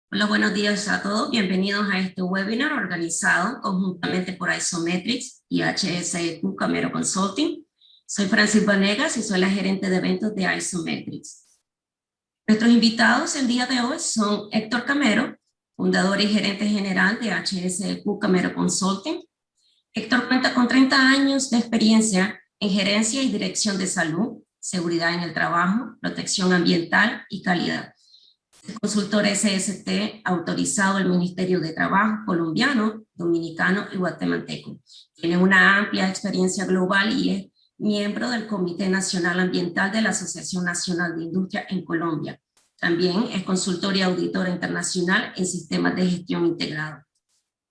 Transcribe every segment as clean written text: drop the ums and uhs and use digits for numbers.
Hola, buenos días a todos. Bienvenidos a este webinar organizado conjuntamente por Isometrics y HSEQ Camero Consulting. Soy Francis Vanegas y soy la gerente de eventos de Isometrics. Nuestros invitados el día de hoy son Héctor Camero, fundador y gerente general de HSEQ Camero Consulting. Héctor cuenta con 30 años de experiencia en gerencia y dirección de salud, seguridad en el trabajo, protección ambiental y calidad. Consultor SST autorizado del Ministerio de Trabajo colombiano, dominicano y guatemalteco. Tiene una amplia experiencia global y es miembro del Comité Nacional Ambiental de la Asociación Nacional de Industria en Colombia. También es consultor y auditor internacional en sistemas de gestión integrado.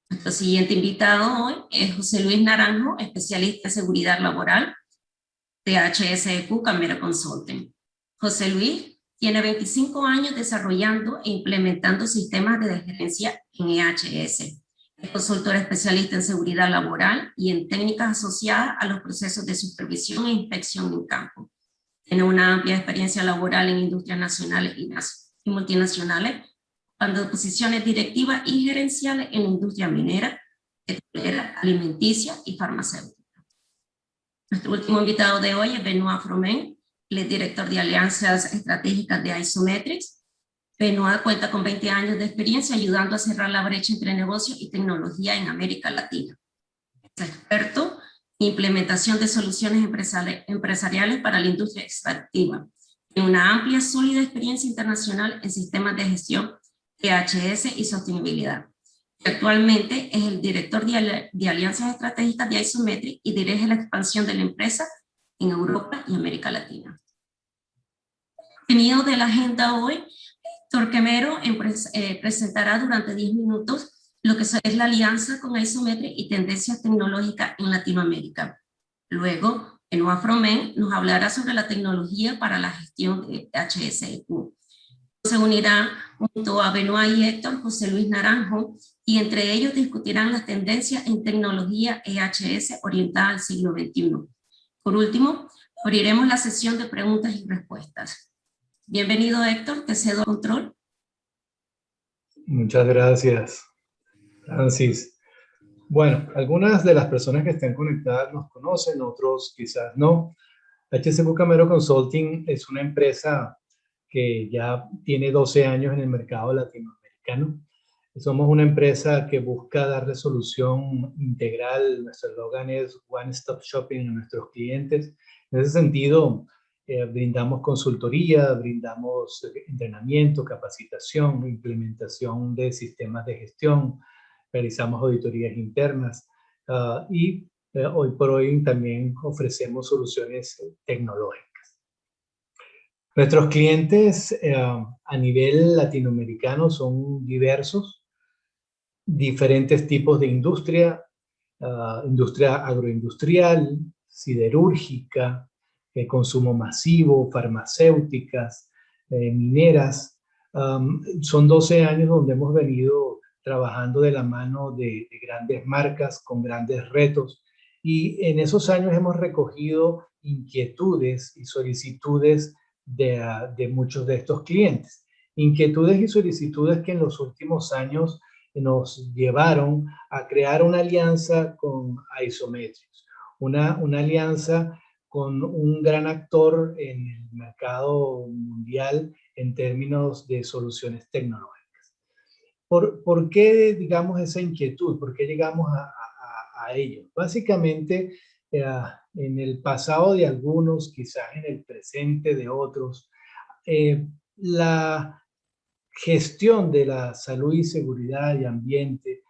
Nuestro siguiente invitado hoy es José Luis Naranjo, especialista en seguridad laboral de HSEQ Camero Consulting. José Luis tiene 25 años desarrollando e implementando sistemas de gerencia en EHS. Es consultor especialista en seguridad laboral y en técnicas asociadas a los procesos de supervisión e inspección en campo. Tiene una amplia experiencia laboral en industrias nacionales y multinacionales, ocupando posiciones directivas y gerenciales en la industria minera, petrolera, alimenticia y farmacéutica. Nuestro último invitado de hoy es Benoit Froment, el es director de alianzas estratégicas de Isometrics. Benoit cuenta con 20 años de experiencia ayudando a cerrar la brecha entre negocio y tecnología en América Latina. Es experto en implementación de soluciones empresariales para la industria extractiva. Tiene una amplia, sólida experiencia internacional en sistemas de gestión, EHS y sostenibilidad. Actualmente es el director de alianzas estratégicas de Isometrics y dirige la expansión de la empresa en Europa y América Latina. Contenido de la agenda hoy, Héctor Camero presentará durante 10 minutos lo que es la alianza con Isometrics y tendencias tecnológicas en Latinoamérica. Luego, Benoit Froment nos hablará sobre la tecnología para la gestión de HSEQ. Se unirá junto a Benoit y Héctor José Luis Naranjo, y entre ellos discutirán las tendencias en tecnología EHS orientada al siglo XXI. Por último, abriremos la sesión de preguntas y respuestas. Bienvenido, Héctor, te cedo el control. Muchas gracias, Francis. Bueno, algunas de las personas que están conectadas nos conocen, otros quizás no. HSEQ Camero Consulting es una empresa que ya tiene 12 años en el mercado latinoamericano. Somos una empresa que busca dar resolución integral. Nuestro eslogan es One Stop Shopping a nuestros clientes. En ese sentido, brindamos consultoría, brindamos entrenamiento, capacitación, implementación de sistemas de gestión, realizamos auditorías internas y hoy por hoy también ofrecemos soluciones tecnológicas. Nuestros clientes a nivel latinoamericano son diversos, diferentes tipos de industria, industria agroindustrial, siderúrgica, consumo masivo, farmacéuticas, mineras. Son 12 años donde hemos venido trabajando de la mano de grandes marcas con grandes retos, y en esos años hemos recogido inquietudes y solicitudes de muchos de estos clientes. Inquietudes y solicitudes que en los últimos años nos llevaron a crear una alianza con Isometrics, una alianza con un gran actor en el mercado mundial en términos de soluciones tecnológicas. ¿Por qué, digamos, esa inquietud? ¿Por qué llegamos a ello? Básicamente, en el pasado de algunos, quizás en el presente de otros, la gestión de la salud y seguridad y ambiente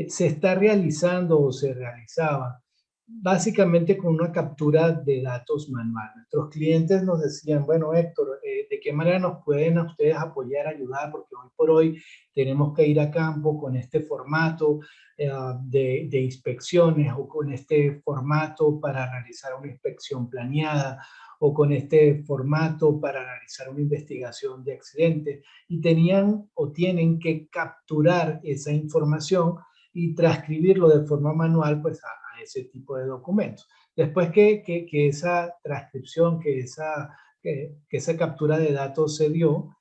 se está realizando o se realizaba básicamente con una captura de datos manual. Nuestros clientes nos decían, bueno, Héctor, ¿de qué manera nos pueden a ustedes apoyar, ayudar? Porque hoy por hoy tenemos que ir a campo con este formato de inspecciones, o con este formato para realizar una inspección planeada, o con este formato para realizar una investigación de accidentes, y tenían o tienen que capturar esa información y transcribirlo de forma manual pues a ese tipo de documentos. Después que esa transcripción, que esa captura de datos se dio,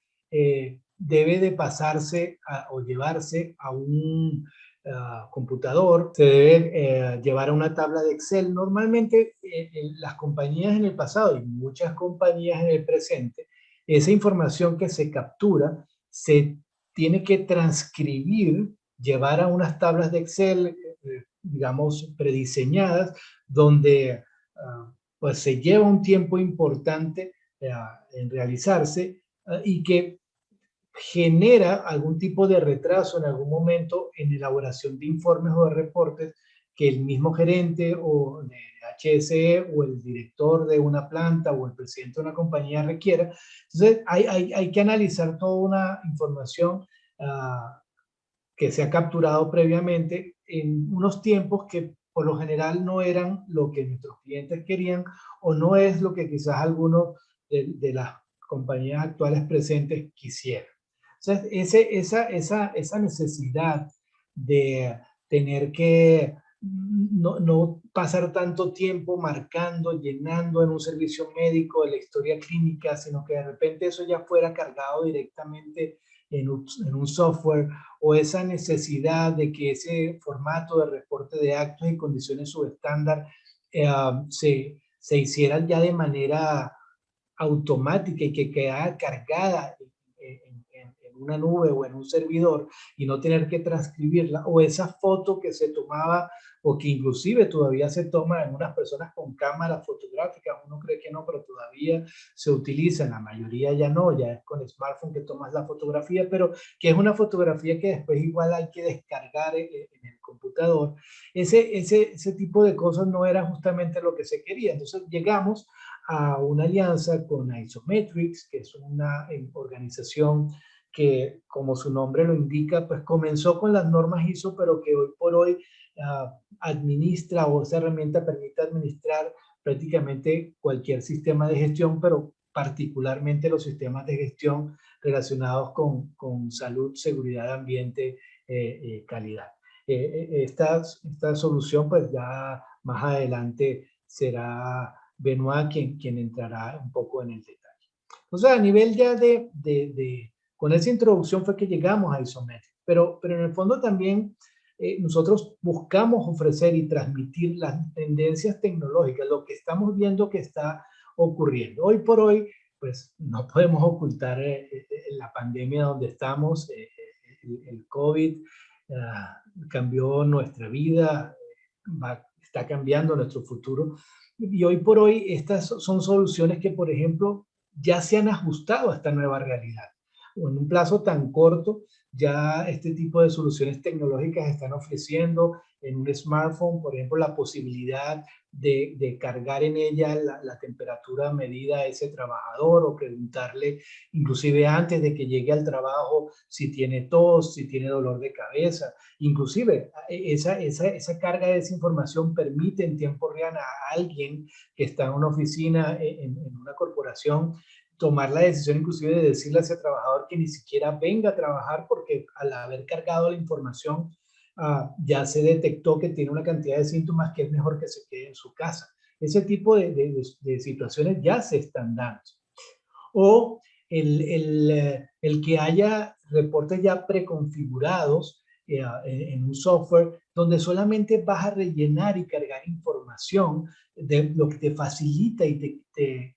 debe de pasarse o llevarse a un computador, se debe llevar a una tabla de Excel. Normalmente las compañías en el pasado y muchas compañías en el presente, esa información que se captura se tiene que transcribir, llevar a unas tablas de Excel, digamos, prediseñadas, donde pues se lleva un tiempo importante en realizarse y que genera algún tipo de retraso en algún momento en elaboración de informes o de reportes que el mismo gerente o de HSE o el director de una planta o el presidente de una compañía requiera. Entonces, hay que analizar toda una información que se ha capturado previamente en unos tiempos que por lo general no eran lo que nuestros clientes querían o no es lo que quizás algunos de las compañías actuales presentes quisieran. Entonces, esa necesidad de tener que no pasar tanto tiempo marcando, llenando en un servicio médico de la historia clínica, sino que de repente eso ya fuera cargado directamente en un software, o esa necesidad de que ese formato de reporte de actos y condiciones subestándar se hiciera ya de manera automática y que quedara cargada en una nube o en un servidor y no tener que transcribirla, o esa foto que se tomaba o que inclusive todavía se toma en unas personas con cámaras fotográficas, uno cree que no, pero todavía se utiliza, la mayoría ya no, ya es con smartphone que tomas la fotografía, pero que es una fotografía que después igual hay que descargar en el computador. Ese tipo de cosas no era justamente lo que se quería. Entonces llegamos a una alianza con Isometrics, que es una organización que, como su nombre lo indica, pues comenzó con las normas ISO, pero que hoy por hoy administra, o esa herramienta permite administrar prácticamente cualquier sistema de gestión, pero particularmente los sistemas de gestión relacionados con salud, seguridad, ambiente, calidad. Esta solución, pues ya más adelante será Benoit quien entrará un poco en el detalle. Entonces, a nivel ya con esa introducción fue que llegamos a Isometric, pero en el fondo también nosotros buscamos ofrecer y transmitir las tendencias tecnológicas, lo que estamos viendo que está ocurriendo. Hoy por hoy, pues no podemos ocultar la pandemia donde estamos, el COVID cambió nuestra vida, está cambiando nuestro futuro. Y hoy por hoy estas son soluciones que, por ejemplo, ya se han ajustado a esta nueva realidad. En un plazo tan corto, ya este tipo de soluciones tecnológicas están ofreciendo en un smartphone, por ejemplo, la posibilidad de cargar en ella la temperatura medida a ese trabajador o preguntarle, inclusive antes de que llegue al trabajo, si tiene tos, si tiene dolor de cabeza. Inclusive, esa carga de esa información permite en tiempo real a alguien que está en una oficina, en una corporación, tomar la decisión inclusive de decirle a ese trabajador que ni siquiera venga a trabajar porque al haber cargado la información ya se detectó que tiene una cantidad de síntomas que es mejor que se quede en su casa. Ese tipo de situaciones ya se están dando. O el que haya reportes ya preconfigurados en un software donde solamente vas a rellenar y cargar información de lo que te facilita y te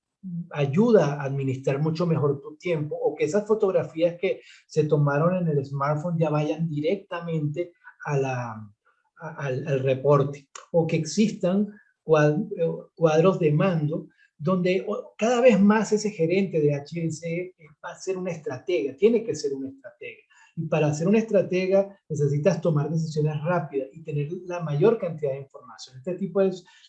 ayuda a administrar mucho mejor tu tiempo, o que esas fotografías que se tomaron en el smartphone ya vayan directamente al reporte, o que existan cuadros de mando donde cada vez más ese gerente de HSE va a ser una estratega, tiene que ser una estratega. Y para ser una estratega necesitas tomar decisiones rápidas y tener la mayor cantidad de información.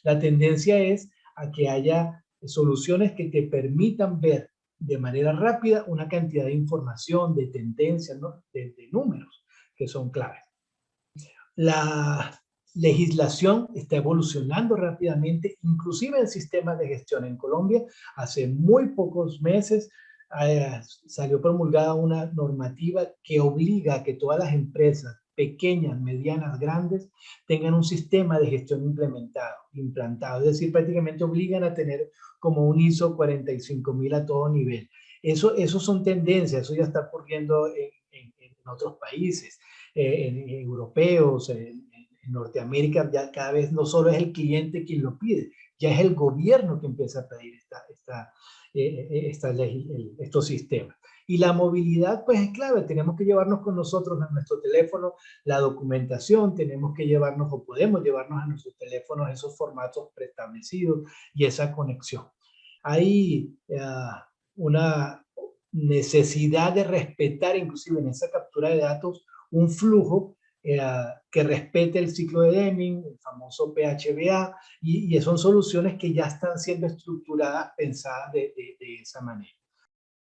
La tendencia es a que haya soluciones que te permitan ver de manera rápida una cantidad de información, de tendencias, ¿no? de números que son claves. La legislación está evolucionando rápidamente, inclusive el sistema de gestión en Colombia. Hace muy pocos meses salió promulgada una normativa que obliga a que todas las empresas pequeñas, medianas, grandes, tengan un sistema de gestión implantado. Es decir, prácticamente obligan a tener como un ISO 45000 a todo nivel. Eso son tendencias, eso ya está ocurriendo en otros países, en europeos, en Norteamérica. Ya cada vez no solo es el cliente quien lo pide, ya es el gobierno que empieza a pedir estos sistemas. Y la movilidad pues es clave, tenemos que llevarnos con nosotros a nuestro teléfono la documentación, tenemos que llevarnos o podemos llevarnos a nuestros teléfonos esos formatos preestablecidos y esa conexión. Hay una necesidad de respetar inclusive en esa captura de datos un flujo que respete el ciclo de Deming, el famoso PHBA, y son soluciones que ya están siendo estructuradas, pensadas de esa manera.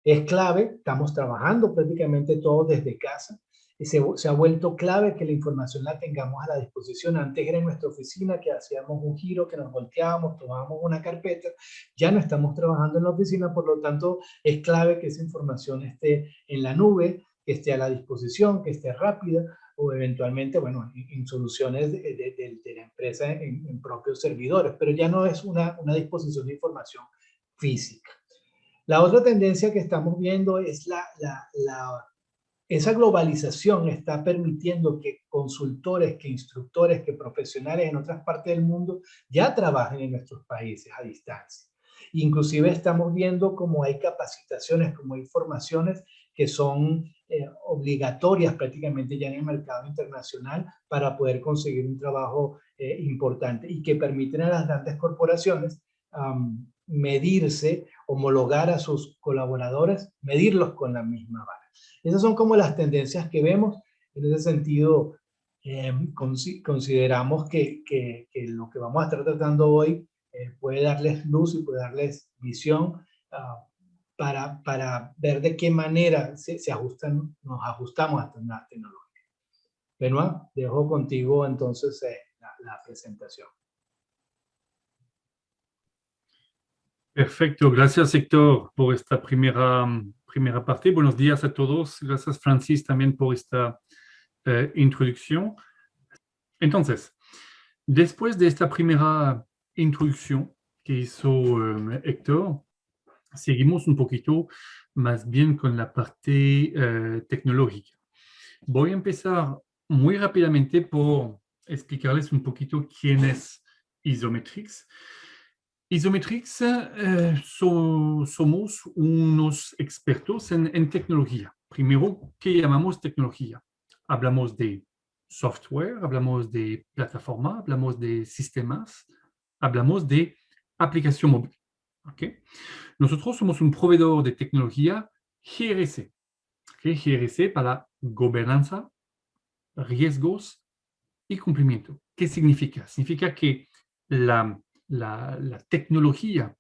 Es clave, estamos trabajando prácticamente todos desde casa, se ha vuelto clave que la información la tengamos a la disposición. Antes era en nuestra oficina que hacíamos un giro, que nos volteábamos, tomábamos una carpeta, ya no estamos trabajando en la oficina, por lo tanto es clave que esa información esté en la nube, que esté a la disposición, que esté rápida, o eventualmente, bueno, en soluciones de la empresa en propios servidores, pero ya no es una disposición de información física. La otra tendencia que estamos viendo es esa globalización está permitiendo que consultores, que instructores, que profesionales en otras partes del mundo ya trabajen en nuestros países a distancia. Inclusive estamos viendo cómo hay capacitaciones, como hay formaciones que son obligatorias prácticamente ya en el mercado internacional para poder conseguir un trabajo importante y que permiten a las grandes corporaciones medirse, homologar a sus colaboradores, medirlos con la misma vara. Esas son como las tendencias que vemos. En ese sentido, consideramos que lo que vamos a estar tratando hoy puede darles luz y puede darles visión para ver de qué manera nos ajustamos a esta nueva tecnología. Benoit, dejo contigo entonces la presentación. Perfecto, gracias Héctor por esta primera parte. Buenos días a todos. Gracias Francis también por esta introducción. Entonces, después de esta primera introducción que hizo Héctor, seguimos un poquito más bien con la parte tecnológica. Voy a empezar muy rápidamente por explicarles un poquito quién es Isometrix. Isometrix somos unos expertos en tecnología. Primero, ¿qué llamamos tecnología? Hablamos de software, hablamos de plataforma, hablamos de sistemas, hablamos de aplicación móvil. ¿Okay? Nosotros somos un proveedor de tecnología GRC. ¿Okay? GRC para gobernanza, riesgos y cumplimiento. ¿Qué significa? Significa que la tecnología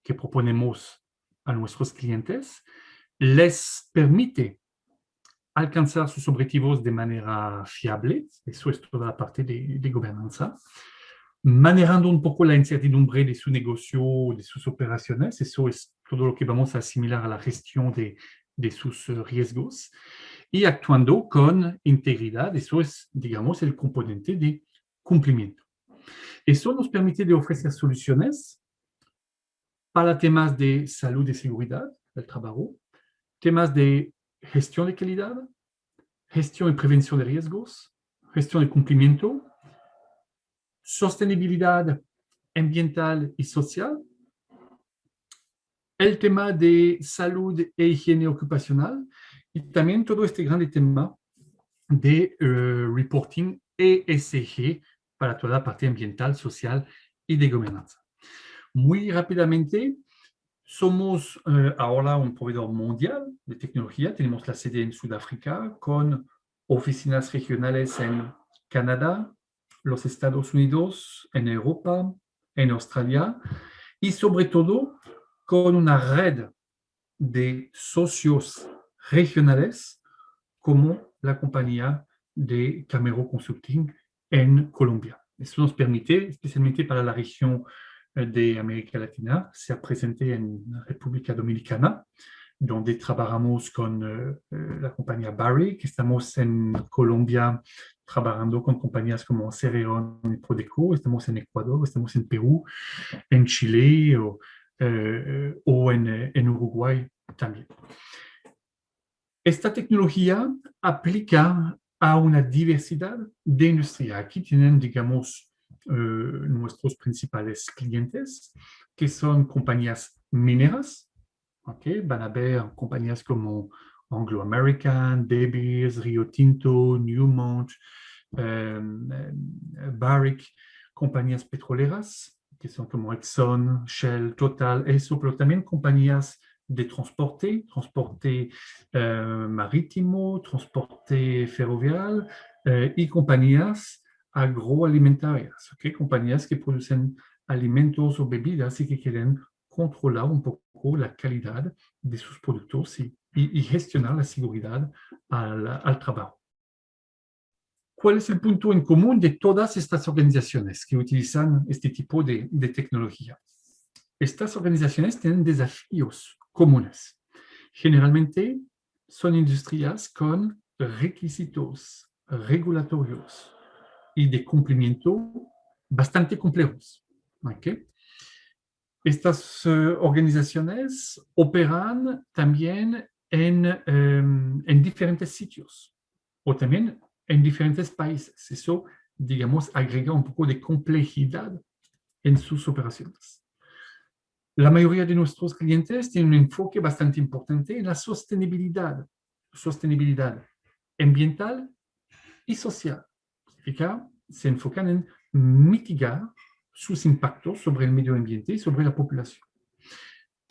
que proponemos a nuestros clientes les permite alcanzar sus objetivos de manera fiable, eso es toda la parte de gobernanza, manejando un poco la incertidumbre de su negocio, de sus operaciones, eso es todo lo que vamos a asimilar a la gestión de sus riesgos, y actuando con integridad, eso es, digamos, el componente de cumplimiento. Eso nos permite de ofrecer soluciones para temas de salud y seguridad del trabajo, temas de gestión de calidad, gestión y prevención de riesgos, gestión de cumplimiento, sostenibilidad ambiental y social, el tema de salud e higiene ocupacional y también todo este grande tema de reporting ESG para toda la parte ambiental, social y de gobernanza. Muy rápidamente, somos ahora un proveedor mundial de tecnología. Tenemos la sede en Sudáfrica con oficinas regionales en Canadá, los Estados Unidos, en Europa, en Australia y sobre todo con una red de socios regionales como la compañía de Camero Consulting en Colombia. Eso nos permite, especialmente para la región de América Latina, ser presente en la República Dominicana, donde trabajamos con la compañía Barrick, estamos en Colombia trabajando con compañías como Cereon y Prodeco, estamos en Ecuador, estamos en Perú, en Chile o en Uruguay también. Esta tecnología aplica a una diversidad de industria. Aquí tienen, digamos, nuestros principales clientes, que son compañías mineras. ¿Okay? Van a ver compañías como Anglo American, Davies, Rio Tinto, Newmont, Barrick, compañías petroleras, que son como Exxon, Shell, Total, eso, pero también compañías de transporte marítimo, transporte ferroviario y compañías agroalimentarias, ¿okay? Compañías que producen alimentos o bebidas y que quieren controlar un poco la calidad de sus productos y gestionar la seguridad al trabajo. ¿Cuál es el punto en común de todas estas organizaciones que utilizan este tipo de tecnología? Estas organizaciones tienen desafíos comunes. Generalmente son industrias con requisitos regulatorios y de cumplimiento bastante complejos. ¿Okay? Estas organizaciones operan también en diferentes sitios o también en diferentes países. Eso, digamos, agrega un poco de complejidad en sus operaciones. La mayoría de nuestros clientes tienen un enfoque bastante importante en la sostenibilidad ambiental y social. Significa, se enfocan en mitigar sus impactos sobre el medio ambiente y sobre la población.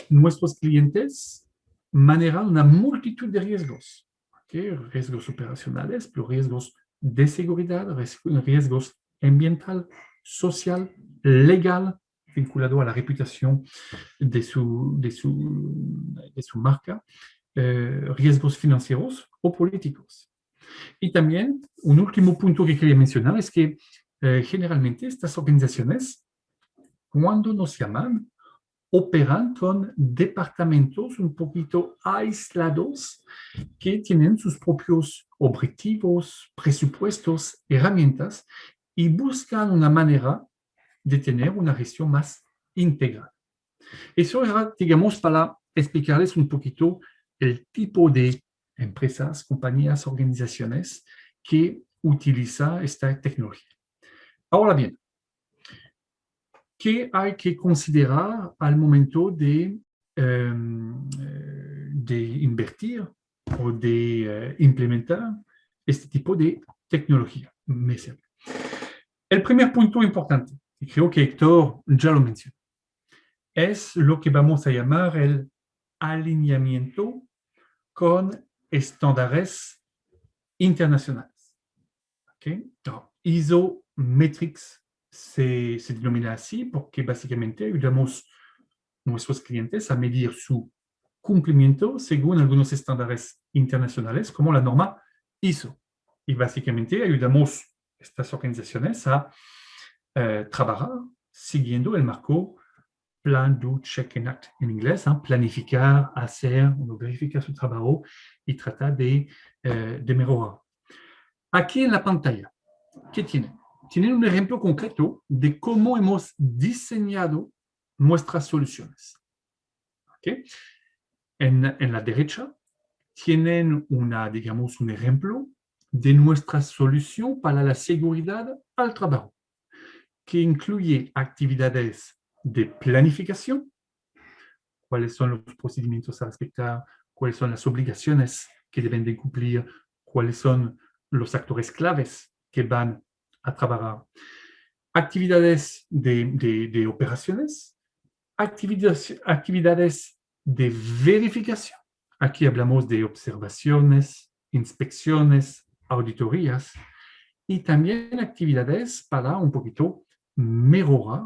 Nuestros clientes manejan una multitud de riesgos, ¿okay? Riesgos operacionales, pero riesgos de seguridad, riesgos ambiental, social, legal, vinculado a la reputación de su marca, riesgos financieros o políticos. Y también un último punto que quería mencionar es que generalmente estas organizaciones, cuando nos llaman, operan con departamentos un poquito aislados que tienen sus propios objetivos, presupuestos, herramientas y buscan una manera de tener una gestión más integral. Eso era, digamos, para explicarles un poquito el tipo de empresas, compañías, organizaciones que utiliza esta tecnología. Ahora bien, ¿qué hay que considerar al momento de invertir o de implementar este tipo de tecnología? El primer punto importante, y creo que Héctor ya lo mencionó, es lo que vamos a llamar el alineamiento con estándares internacionales. ¿Okay? ISO Metrics se denomina así porque básicamente ayudamos a nuestros clientes a medir su cumplimiento según algunos estándares internacionales como la norma ISO. Y básicamente ayudamos a estas organizaciones a trabajar siguiendo el marco Plan, Do, Check and Act en inglés, planificar, hacer, verificar su trabajo y tratar de mejorar. Aquí en la pantalla, ¿qué tienen? Tienen un ejemplo concreto de cómo hemos diseñado nuestras soluciones. ¿Okay? En la derecha tienen digamos, un ejemplo de nuestra solución para la seguridad al trabajo, que incluye actividades de planificación, cuáles son los procedimientos a respetar, cuáles son las obligaciones que deben de cumplir, cuáles son los actores claves que van a trabajar. Actividades de operaciones, actividades de verificación. Aquí hablamos de observaciones, inspecciones, auditorías y también actividades para un poquito mejorar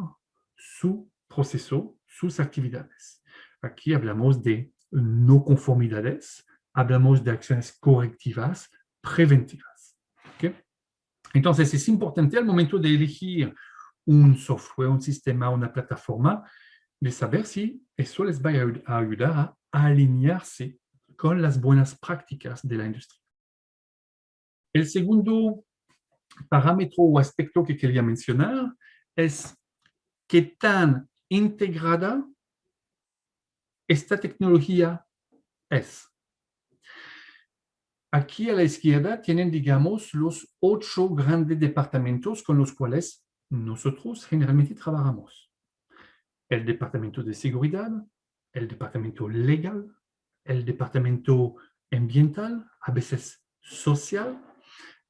su proceso, sus actividades. Aquí hablamos de no conformidades, hablamos de acciones correctivas, preventivas. ¿Okay? Entonces, es importante al momento de elegir un software, un sistema, una plataforma, de saber si eso les va a ayudar a alinearse con las buenas prácticas de la industria. El segundo parámetro o aspecto que quería mencionar es qué tan integrada esta tecnología es. Aquí a la izquierda tienen, digamos, los 8 grandes departamentos con los cuales nosotros generalmente trabajamos. El departamento de seguridad, el departamento legal, el departamento ambiental, a veces social,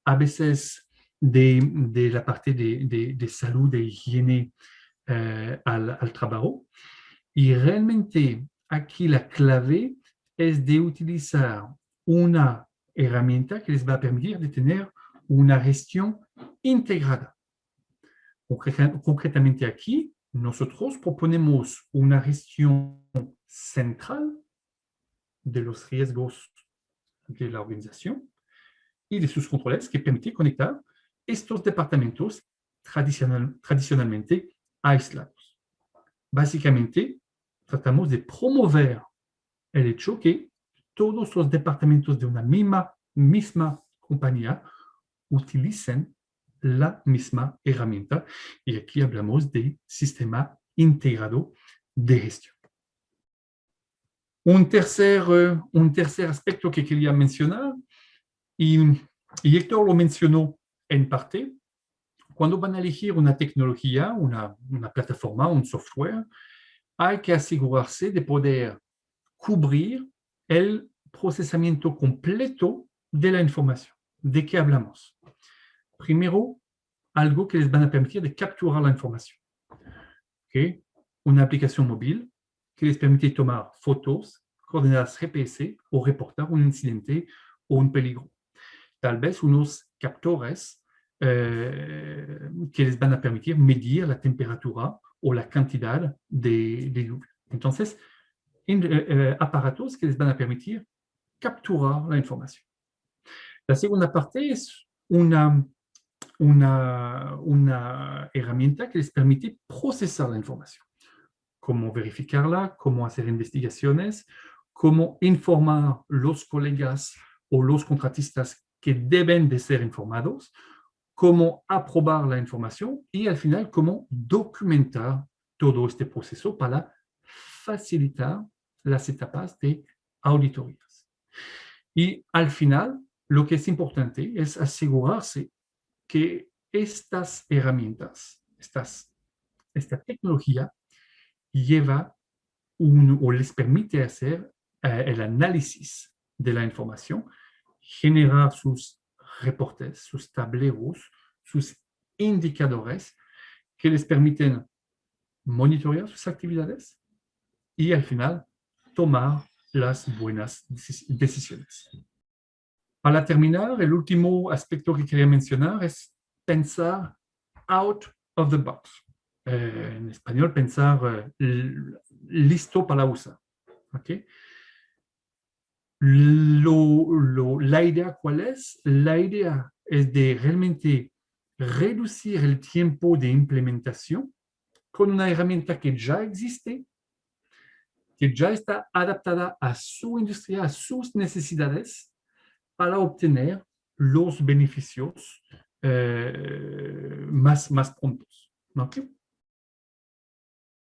a veces de la parte de salud, de higiene al trabajo. Y realmente aquí la clave es de utilizar una herramienta que les va a permitir de tener una gestión integrada. Concretamente aquí, nosotros proponemos una gestión central de los riesgos de la organización y de sus controles que permite conectar estos departamentos tradicionalmente aislados. Básicamente, tratamos de promover el hecho que todos los departamentos de una misma compañía utilicen la misma herramienta. Y aquí hablamos de sistema integrado de gestión. Un tercer aspecto que quería mencionar, y Héctor lo mencionó en parte, cuando van a elegir una tecnología, una plataforma, un software, hay que asegurarse de poder cubrir el procesamiento completo de la información. ¿De qué hablamos? Primero, algo que les van a permitir de capturar la información. ¿Okay? Una aplicación móvil que les permite tomar fotos, coordenadas GPS o reportar un incidente o un peligro. Tal vez unos captores que les van a permitir medir la temperatura o la cantidad de lluvia. Entonces, aparatos que les van a permitir capturar la información. La segunda parte es una herramienta que les permite procesar la información. Cómo verificarla, cómo hacer investigaciones, cómo informar los colegas o los contratistas que deben de ser informados, cómo aprobar la información y al final cómo documentar todo este proceso para facilitar las etapas de auditorías. Y al final, lo que es importante es asegurarse que estas herramientas, esta tecnología lleva o les permite hacer el análisis de la información, generar sus reportes, sus tableros, sus indicadores que les permiten monitorear sus actividades y al final tomar las buenas decisiones. Para terminar, el último aspecto que quería mencionar es pensar out of the box. En español, pensar listo para usar. ¿Okay? La idea, ¿cuál es? La idea es de realmente reducir el tiempo de implementación con una herramienta que ya existe, que ya está adaptada a su industria, a sus necesidades, para obtener los beneficios más prontos. ¿Okay?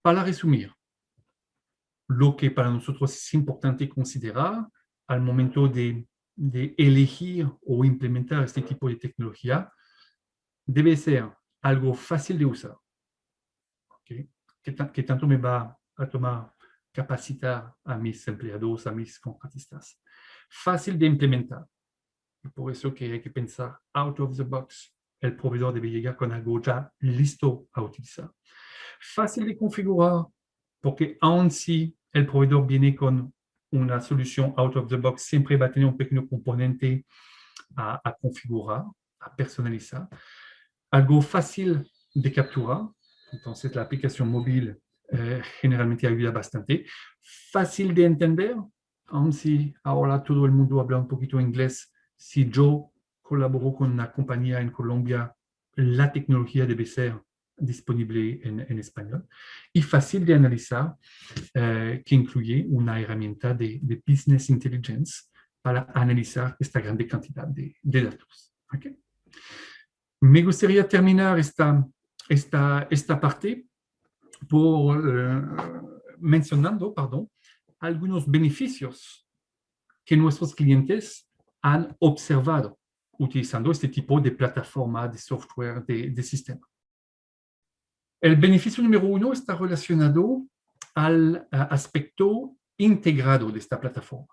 Para resumir, lo que para nosotros es importante considerar al momento de elegir o implementar este tipo de tecnología debe ser algo fácil de usar. ¿Okay? ¿Qué tanto me va a tomar capacitar a mis empleados, a mis contratistas? Fácil de implementar. Y por eso que hay que pensar out of the box. El proveedor debe llegar con algo ya listo a utilizar. Fácil de configurar, porque aun si el proveedor viene con una solución out of the box, siempre va a tener un pequeño componente a configurar, a personalizar. Algo fácil de capturar, entonces la aplicación móvil generalmente ayuda bastante. Fácil de entender, aun si ahora todo el mundo habla un poquito inglés, si yo colaboro con una compañía en Colombia, la tecnología debe ser disponible en español. Y fácil de analizar, que incluye una herramienta de business intelligence para analizar esta grande cantidad de datos. ¿Okay? Me gustaría terminar esta parte por mencionando, algunos beneficios que nuestros clientes han observado utilizando este tipo de plataforma, de software, de sistema. El beneficio número 1 está relacionado al aspecto integrado de esta plataforma.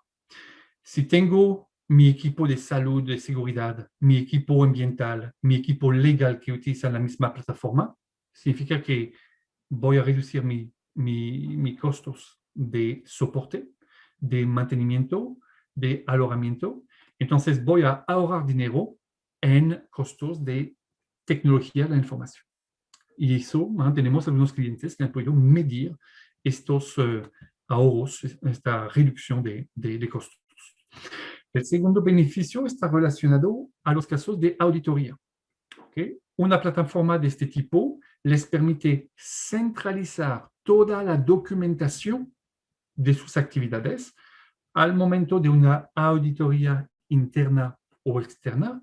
Si tengo mi equipo de salud, de seguridad, mi equipo ambiental, mi equipo legal que utilizan la misma plataforma, significa que voy a reducir mis costos de soporte, de mantenimiento, de alojamiento. Entonces voy a ahorrar dinero en costos de tecnología de la información. Y eso, tenemos algunos clientes que han podido medir estos ahorros, esta reducción de costos. El segundo beneficio está relacionado a los casos de auditoría. ¿Okay? Una plataforma de este tipo les permite centralizar toda la documentación de sus actividades al momento de una auditoría interna o externa.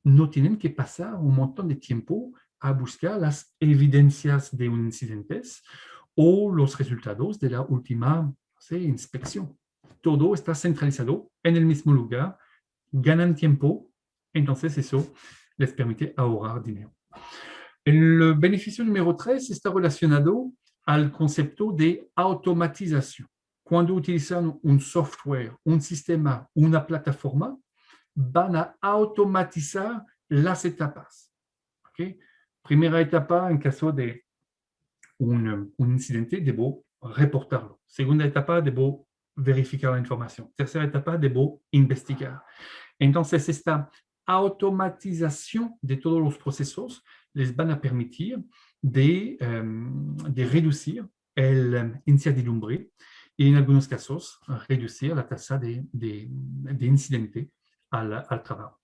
No tienen que pasar un montón de tiempo a buscar las evidencias de un incidente o los resultados de la última inspección. Todo está centralizado en el mismo lugar, ganan tiempo, entonces eso les permite ahorrar dinero. El beneficio número 3 está relacionado al concepto de automatización. Cuando utilizan un software, un sistema, una plataforma, van a automatizar las etapas. ¿Okay? Primera etapa, en caso de un incidente, debo reportarlo. Segunda etapa, debo verificar la información. Tercera etapa, debo investigar. Entonces, esta automatización de todos los procesos les van a permitir de reducir la incertidumbre y, en algunos casos, reducir la tasa de incidente al trabajo.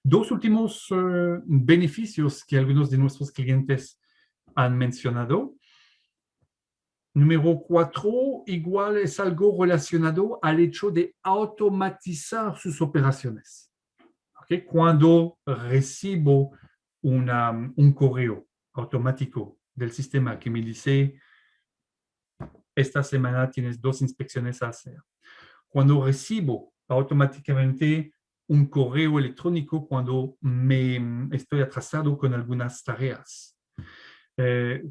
Dos últimos beneficios que algunos de nuestros clientes han mencionado. Número 4, igual es algo relacionado al hecho de automatizar sus operaciones. ¿Okay? Cuando recibo un correo automático del sistema que me dice esta semana tienes 2 inspecciones a hacer. Cuando recibo automáticamente un correo electrónico cuando estoy atrasado con algunas tareas.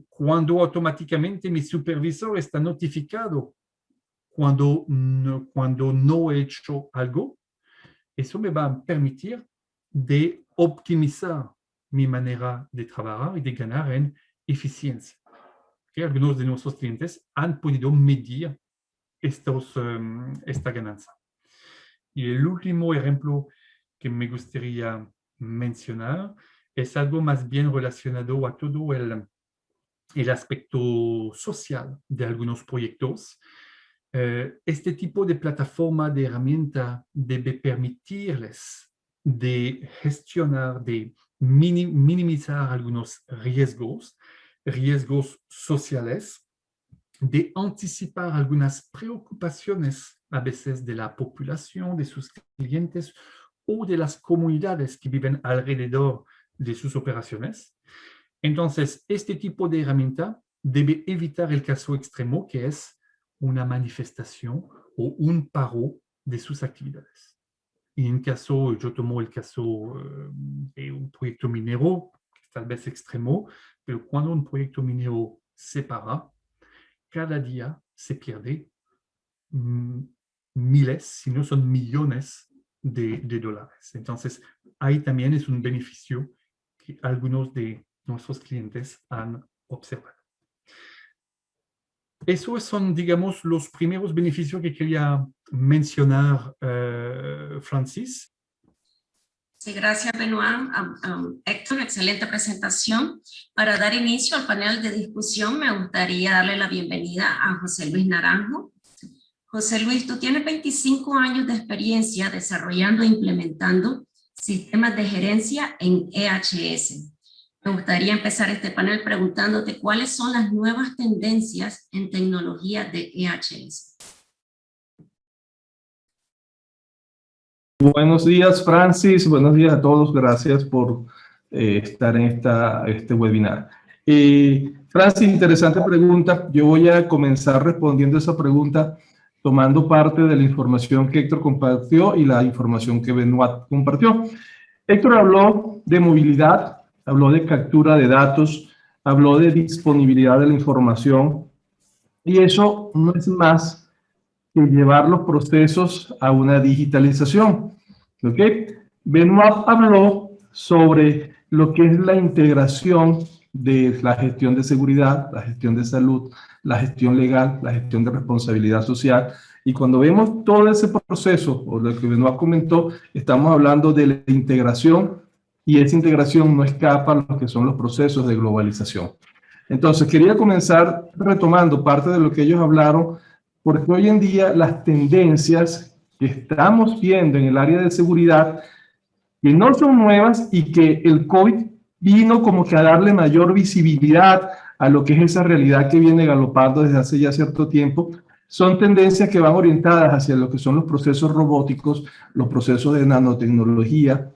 Cuando automáticamente mi supervisor está notificado cuando no he hecho algo, eso me va a permitir de optimizar mi manera de trabajar y de ganar en eficiencia. ¿Okay? Algunos de nuestros clientes han podido medir esta ganancia. Y el último ejemplo que me gustaría mencionar es algo más bien relacionado a todo el aspecto social de algunos proyectos. Este tipo de plataforma, de herramienta, debe permitirles de gestionar, de minimizar algunos riesgos sociales, de anticipar algunas preocupaciones a veces de la población, de sus clientes o de las comunidades que viven alrededor de sus operaciones. Entonces, este tipo de herramienta debe evitar el caso extremo que es una manifestación o un paro de sus actividades. Y en caso, yo tomo el caso de un proyecto minero, que es tal vez extremo, pero cuando un proyecto minero se para, cada día se pierde miles, si no son millones de dólares. Entonces, ahí también es un beneficio que algunos de nuestros clientes han observado. Esos son, digamos, los primeros beneficios que quería mencionar, Francis. Sí, gracias, Benoit. Héctor, excelente presentación. Para dar inicio al panel de discusión, me gustaría darle la bienvenida a José Luis Naranjo. José Luis, tú tienes 25 años de experiencia desarrollando e implementando sistemas de gerencia en EHS. Me gustaría empezar este panel preguntándote cuáles son las nuevas tendencias en tecnología de EHS. Buenos días, Francis. Buenos días a todos. Gracias por estar en este webinar. Francis, interesante pregunta. Yo voy a comenzar respondiendo esa pregunta tomando parte de la información que Héctor compartió y la información que Benoit compartió. Héctor habló de movilidad, habló de captura de datos, habló de disponibilidad de la información, y eso no es más que llevar los procesos a una digitalización. ¿Ok? Benoit habló sobre lo que es la integración de la gestión de seguridad, la gestión de salud, la gestión legal, la gestión de responsabilidad social. Y cuando vemos todo ese proceso, o lo que Benoit comentó, estamos hablando de la integración, y esa integración no escapa a lo que son los procesos de globalización. Entonces, quería comenzar retomando parte de lo que ellos hablaron, porque hoy en día las tendencias que estamos viendo en el área de seguridad, que no son nuevas y que el COVID vino como que a darle mayor visibilidad a lo que es esa realidad que viene galopando desde hace ya cierto tiempo, son tendencias que van orientadas hacia lo que son los procesos robóticos, los procesos de nanotecnología,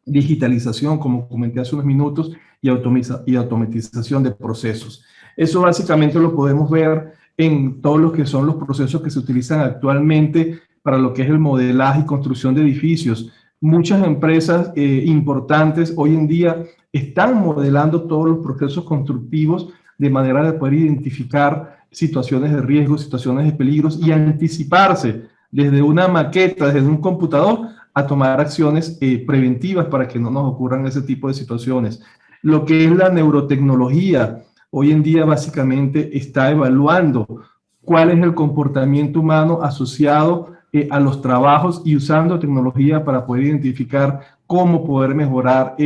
digitalización, como comenté hace unos minutos, y automatización de procesos. Eso básicamente lo podemos ver en todos los que son los procesos que se utilizan actualmente para lo que es el modelaje y construcción de edificios. Muchas empresas importantes hoy en día están modelando todos los procesos constructivos de manera de poder identificar situaciones de riesgo, situaciones de peligros y anticiparse desde una maqueta, desde un computador, a tomar acciones preventivas para que no nos ocurran ese tipo de situaciones. Lo que es la neurotecnología, hoy en día básicamente está evaluando cuál es el comportamiento humano asociado a los trabajos y usando tecnología para poder identificar cómo poder mejorar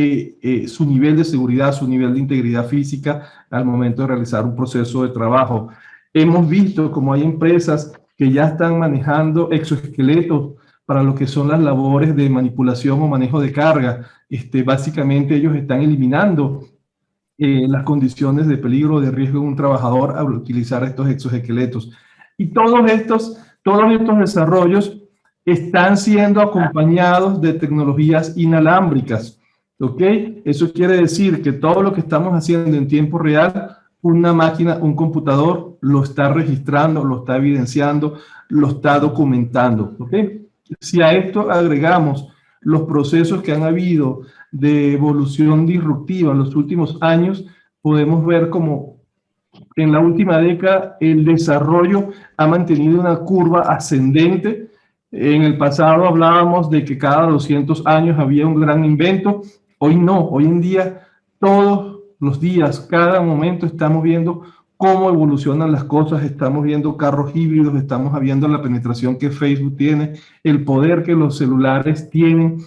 su nivel de seguridad, su nivel de integridad física al momento de realizar un proceso de trabajo. Hemos visto como hay empresas que ya están manejando exoesqueletos para lo que son las labores de manipulación o manejo de carga. Básicamente ellos están eliminando las condiciones de peligro o de riesgo de un trabajador al utilizar estos exoesqueletos. Y todos estos desarrollos están siendo acompañados de tecnologías inalámbricas. ¿Ok? Eso quiere decir que todo lo que estamos haciendo en tiempo real, una máquina, un computador, lo está registrando, lo está evidenciando, lo está documentando. ¿Ok? Si a esto agregamos los procesos que han habido de evolución disruptiva en los últimos años, podemos ver como en la última década el desarrollo ha mantenido una curva ascendente. En el pasado hablábamos de que cada 200 años había un gran invento. Hoy no, hoy en día todos los días, cada momento estamos viendo cómo evolucionan las cosas, estamos viendo carros híbridos, estamos viendo la penetración que Facebook tiene, el poder que los celulares tienen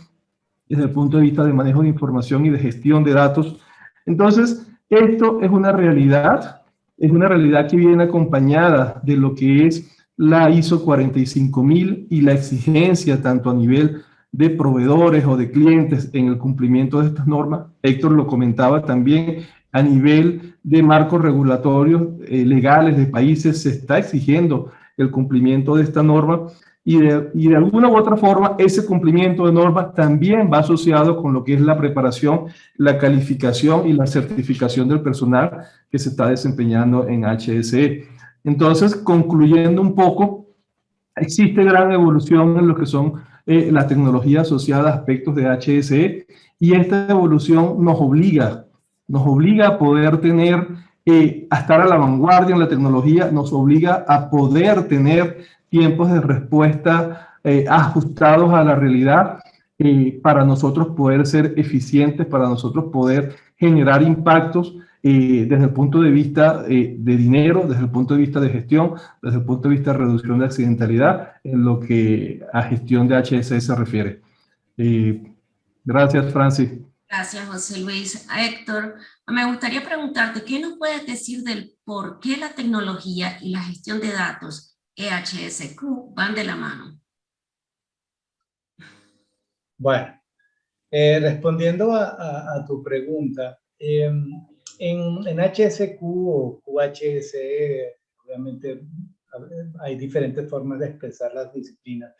desde el punto de vista de manejo de información y de gestión de datos. Entonces, esto es una realidad que viene acompañada de lo que es la ISO 45000 y la exigencia tanto a nivel de proveedores o de clientes en el cumplimiento de estas normas. Héctor lo comentaba también, a nivel de marcos regulatorios legales de países se está exigiendo el cumplimiento de esta norma. Y de alguna u otra forma, ese cumplimiento de normas también va asociado con lo que es la preparación, la calificación y la certificación del personal que se está desempeñando en HSE. Entonces, concluyendo un poco, existe gran evolución en lo que son las tecnologías asociadas a aspectos de HSE, y esta evolución nos obliga a poder tener, a estar a la vanguardia en la tecnología, nos obliga a poder tener tiempos de respuesta ajustados a la realidad para nosotros poder ser eficientes, para nosotros poder generar impactos desde el punto de vista de dinero, desde el punto de vista de gestión, desde el punto de vista de reducción de accidentalidad, en lo que a gestión de HSE se refiere. Gracias, Francis. Gracias, José Luis. Héctor, me gustaría preguntarte, ¿qué nos puedes decir del por qué la tecnología y la gestión de datos EHSQ van de la mano? Bueno, respondiendo a tu pregunta, en HSQ o QHSE, obviamente hay diferentes formas de expresar las disciplinas.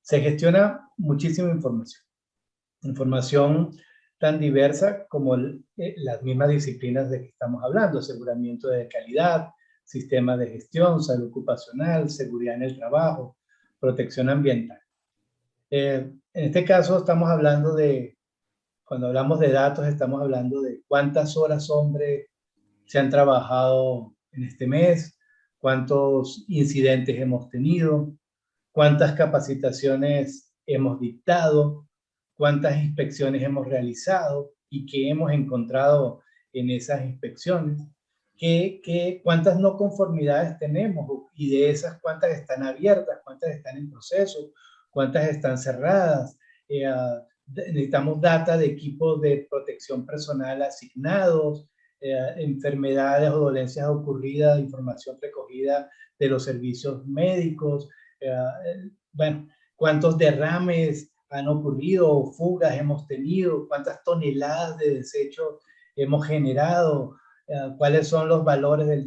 Se gestiona muchísima información tan diversa como las mismas disciplinas de que estamos hablando: aseguramiento de calidad, sistemas de gestión, salud ocupacional, seguridad en el trabajo, protección ambiental. En este caso estamos hablando de, cuando hablamos de datos, estamos hablando de cuántas horas hombre se han trabajado en este mes, cuántos incidentes hemos tenido, cuántas capacitaciones hemos dictado, cuántas inspecciones hemos realizado y qué hemos encontrado en esas inspecciones, cuántas no conformidades tenemos y de esas cuántas están abiertas, cuántas están en proceso, cuántas están cerradas. Necesitamos data de equipos de protección personal asignados, enfermedades o dolencias ocurridas, información recogida de los servicios médicos, bueno, cuántos derrames han ocurrido, fugas hemos tenido, cuántas toneladas de desechos hemos generado, cuáles son los valores del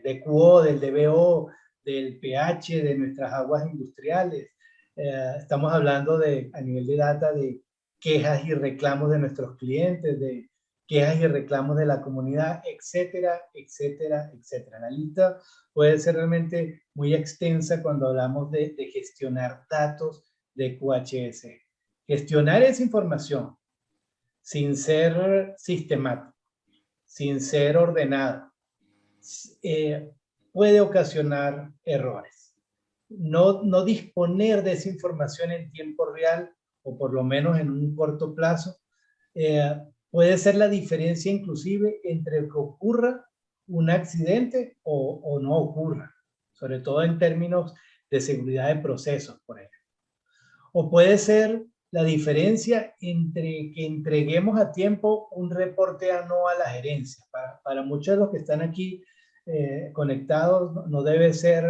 DQO, del DBO, del pH de nuestras aguas industriales. Estamos hablando a nivel de data de quejas y reclamos de nuestros clientes, de quejas y reclamos de la comunidad, etcétera, etcétera, etcétera. La lista puede ser realmente muy extensa cuando hablamos de gestionar datos de QHS. Gestionar esa información sin ser sistemático, sin ser ordenado, puede ocasionar errores. No disponer de esa información en tiempo real, o por lo menos en un corto plazo, puede ser la diferencia inclusive entre que ocurra un accidente o no ocurra, sobre todo en términos de seguridad de procesos, por ejemplo. O puede ser la diferencia entre que entreguemos a tiempo un reporte o no a la gerencia. Para muchos de los que están aquí conectados, no debe ser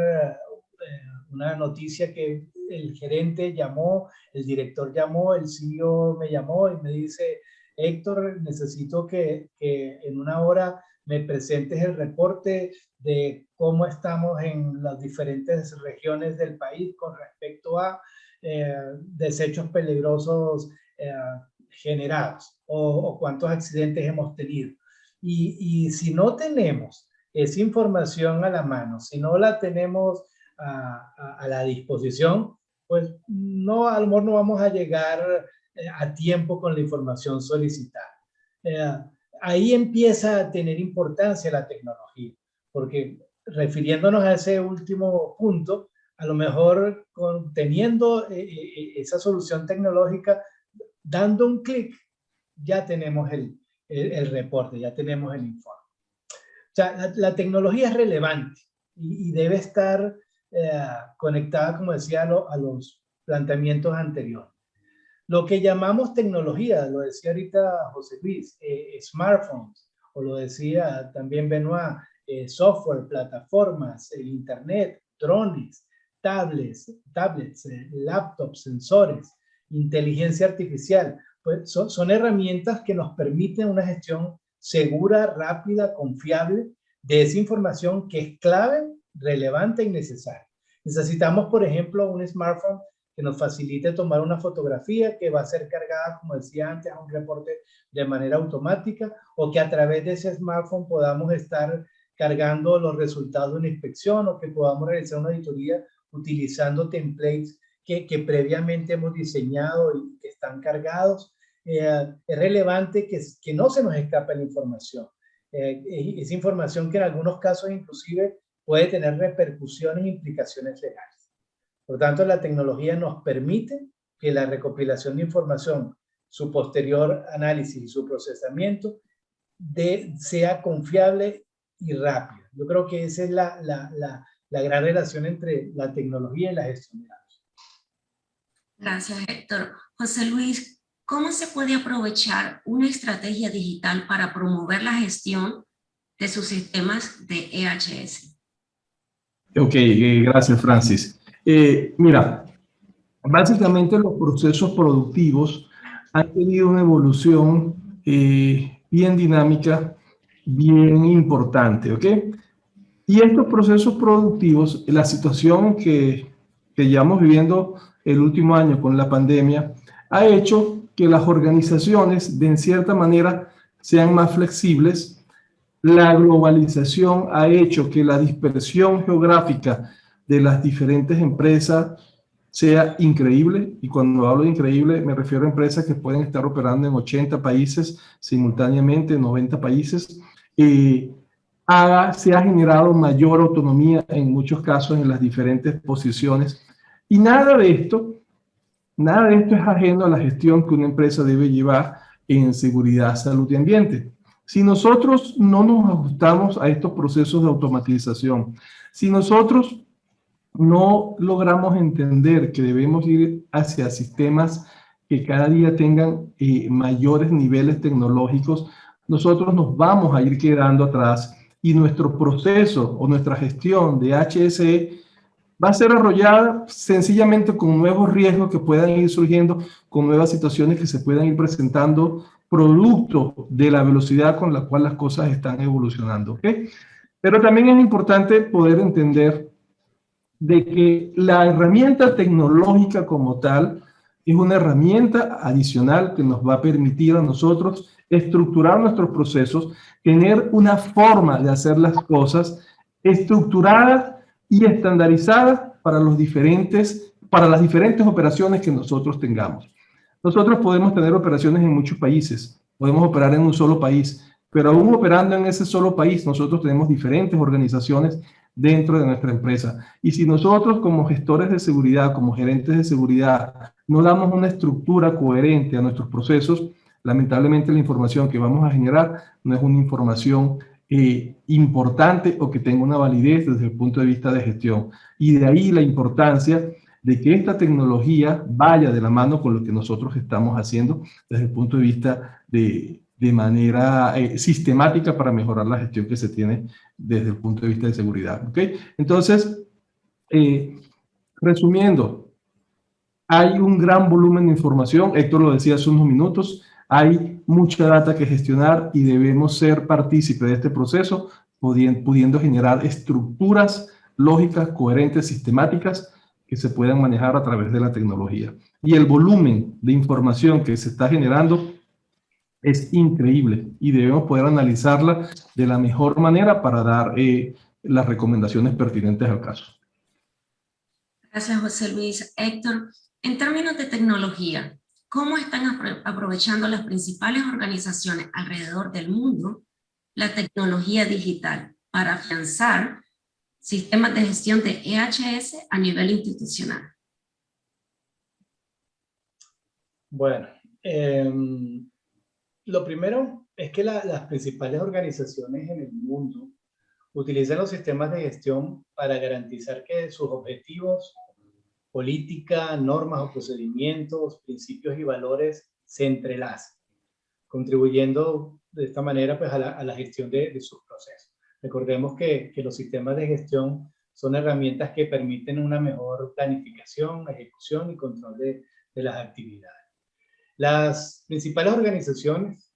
una noticia que el gerente llamó, el director llamó, el CEO me llamó y me dice: Héctor, necesito que en una hora me presentes el reporte de cómo estamos en las diferentes regiones del país con respecto a desechos peligrosos generados o cuántos accidentes hemos tenido. Y si no tenemos esa información a la mano, si no la tenemos a la disposición, pues no, a lo mejor no vamos a llegar a tiempo con la información solicitada. Ahí empieza a tener importancia la tecnología, porque refiriéndonos a ese último punto, a lo mejor teniendo esa solución tecnológica, dando un clic, ya tenemos el reporte, ya tenemos el informe. O sea, la tecnología es relevante y debe estar conectada, como decía, a los planteamientos anteriores. Lo que llamamos tecnología, lo decía ahorita José Luis, smartphones, o lo decía también Benoit, software, plataformas, el internet, drones, tablets, laptops, sensores, inteligencia artificial, pues son herramientas que nos permiten una gestión segura, rápida, confiable de esa información que es clave, relevante y necesaria. Necesitamos, por ejemplo, un smartphone que nos facilite tomar una fotografía que va a ser cargada, como decía antes, a un reporte de manera automática, o que a través de ese smartphone podamos estar cargando los resultados de una inspección, o que podamos realizar una auditoría utilizando templates que previamente hemos diseñado y que están cargados. Es relevante que no se nos escape la información. Esa información que en algunos casos inclusive puede tener repercusiones e implicaciones legales. Por tanto, la tecnología nos permite que la recopilación de información, su posterior análisis y su procesamiento sea confiable y rápido. Yo creo que esa es la gran relación entre la tecnología y la gestión de datos. Gracias, Héctor. José Luis, ¿cómo se puede aprovechar una estrategia digital para promover la gestión de sus sistemas de EHS? Ok, gracias, Francis. Mira, básicamente los procesos productivos han tenido una evolución bien dinámica, bien importante, ¿ok? Y estos procesos productivos, la situación que llevamos viviendo el último año con la pandemia, ha hecho que las organizaciones, de en cierta manera, sean más flexibles, La globalización ha hecho que la dispersión geográfica de las diferentes empresas sea increíble, y cuando hablo de increíble me refiero a empresas que pueden estar operando en 80 países simultáneamente, 90 países. Se ha generado mayor autonomía en muchos casos en las diferentes posiciones, y nada de esto es ajeno a la gestión que una empresa debe llevar en seguridad, salud y ambiente. Si nosotros no nos ajustamos a estos procesos de automatización, si nosotros no logramos entender que debemos ir hacia sistemas que cada día tengan mayores niveles tecnológicos, nosotros nos vamos a ir quedando atrás, y nuestro proceso o nuestra gestión de HSE va a ser arrollada sencillamente con nuevos riesgos que puedan ir surgiendo, con nuevas situaciones que se puedan ir presentando, producto de la velocidad con la cual las cosas están evolucionando. ¿Okay? Pero también es importante poder entender de que la herramienta tecnológica como tal es una herramienta adicional que nos va a permitir a nosotros estructurar nuestros procesos, tener una forma de hacer las cosas estructurada y estandarizada para las diferentes operaciones que nosotros tengamos. Nosotros podemos tener operaciones en muchos países, podemos operar en un solo país, pero aún operando en ese solo país, nosotros tenemos diferentes organizaciones dentro de nuestra empresa. Y si nosotros como gestores de seguridad, como gerentes de seguridad, no damos una estructura coherente a nuestros procesos, lamentablemente la información que vamos a generar no es una información importante o que tenga una validez desde el punto de vista de gestión. Y de ahí la importancia de que esta tecnología vaya de la mano con lo que nosotros estamos haciendo desde el punto de vista de manera sistemática para mejorar la gestión que se tiene desde el punto de vista de seguridad. ¿Okay? Entonces, resumiendo, hay un gran volumen de información, Héctor lo decía hace unos minutos, hay mucha data que gestionar y debemos ser partícipes de este proceso, pudiendo generar estructuras lógicas, coherentes, sistemáticas, que se puedan manejar a través de la tecnología. Y el volumen de información que se está generando es increíble y debemos poder analizarla de la mejor manera para dar las recomendaciones pertinentes al caso. Gracias, José Luis. Héctor, en términos de tecnología, ¿cómo están aprovechando las principales organizaciones alrededor del mundo la tecnología digital para afianzar sistemas de gestión de EHS a nivel institucional? Bueno, lo primero es que las principales organizaciones en el mundo utilizan los sistemas de gestión para garantizar que sus objetivos, política, normas o procedimientos, principios y valores se entrelazan, contribuyendo de esta manera pues, a la gestión de sus procesos. Recordemos que los sistemas de gestión son herramientas que permiten una mejor planificación, ejecución y control de las actividades. Las principales organizaciones,